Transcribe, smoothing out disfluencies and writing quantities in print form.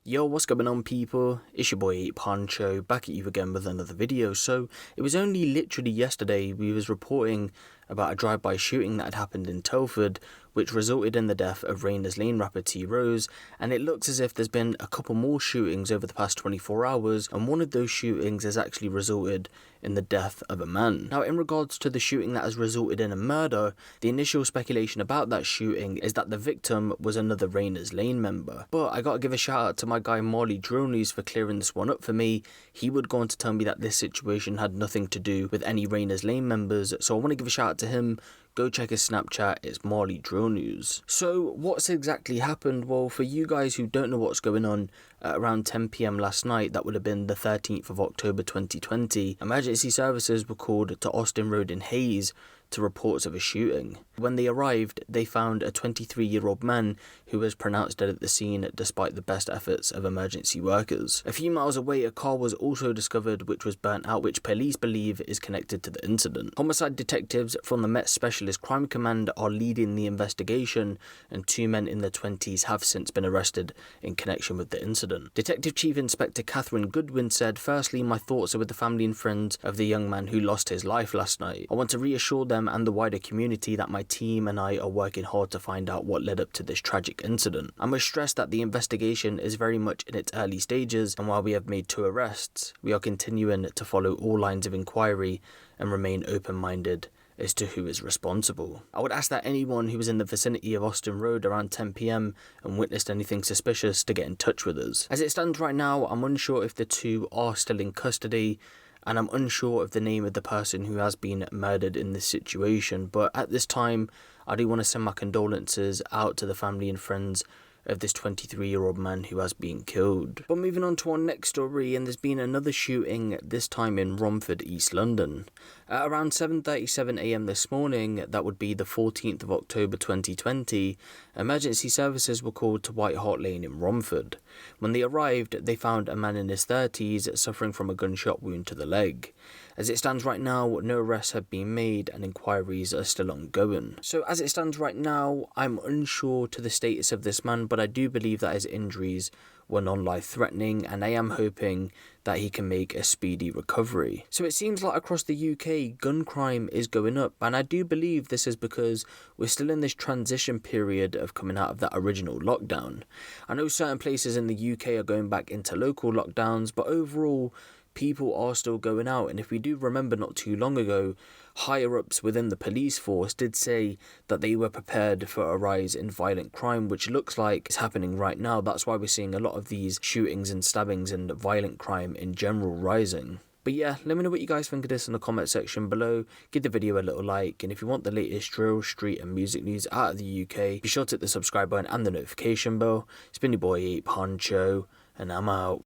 Yo, what's going on people? It's your boy Huncho, back at you again with another video. So, it was only literally yesterday we was reporting about a drive-by shooting that had happened in Telford, which resulted in the death of Rayners Lane rapper T Rose, and it looks as if there's been a couple more shootings over the past 24 hours, and one of those shootings has actually resulted in the death of a man. Now, in regards to the shooting that has resulted in a murder, the initial speculation about that shooting is that the victim was another Rayners Lane member. But I gotta give a shout out to my guy Marley Droneys for clearing this one up for me. He would go on to tell me that this situation had nothing to do with any Rayners Lane members, so I want to give a shout out to him. Go check his Snapchat, it's Marley Droneys. So what's exactly happened? Well, for you guys who don't know what's going on, at around 10 PM last night, that would have been the 13th of October 2020, emergency services were called to Austin Road in Hayes to reports of a shooting. When they arrived, they found a 23-year-old man who was pronounced dead at the scene despite the best efforts of emergency workers. A few miles away, a car was also discovered which was burnt out, which police believe is connected to the incident. Homicide detectives from the Met Specialist Crime Command are leading the investigation, and two men in their 20s have since been arrested in connection with the incident. Detective Chief Inspector Catherine Goodwin said, "Firstly, my thoughts are with the family and friends of the young man who lost his life last night. I want to reassure them and the wider community that my team and I are working hard to find out what led up to this tragic incident. I must stress that the investigation is very much in its early stages, and while we have made 2 arrests, we are continuing to follow all lines of inquiry and remain open-minded as to who is responsible." I would ask that anyone who was in the vicinity of Austin Road around 10 PM and witnessed anything suspicious to get in touch with us. As it stands right now, I'm unsure if the two are still in custody, and I'm unsure of the name of the person who has been murdered in this situation, but at this time I do want to send my condolences out to the family and friends of this 23-year-old man who has been killed. But moving on to our next story, and there's been another shooting, this time in Romford, East London. At around 7:37 AM this morning, that would be the 14th of October 2020, emergency services were called to White Hart Lane in Romford. When they arrived, they found a man in his 30s suffering from a gunshot wound to the leg. As it stands right now, no arrests have been made and inquiries are still ongoing. So as it stands right now, I'm unsure to the status of this man, but I do believe that his injuries were non-life threatening, and I am hoping that he can make a speedy recovery. So it seems like across the UK, gun crime is going up, and I do believe this is because we're still in this transition period of coming out of that original lockdown. I know certain places in the UK are going back into local lockdowns, but overall, people are still going out, and if we do remember not too long ago, higher-ups within the police force did say that they were prepared for a rise in violent crime, which looks like is happening right now. That's why we're seeing a lot of these shootings and stabbings and violent crime in general rising. But yeah, let me know what you guys think of this in the comment section below. Give the video a little like, and if you want the latest drill, street and music news out of the UK, be sure to hit the subscribe button and the notification bell. It's been your boy Huncho, and I'm out.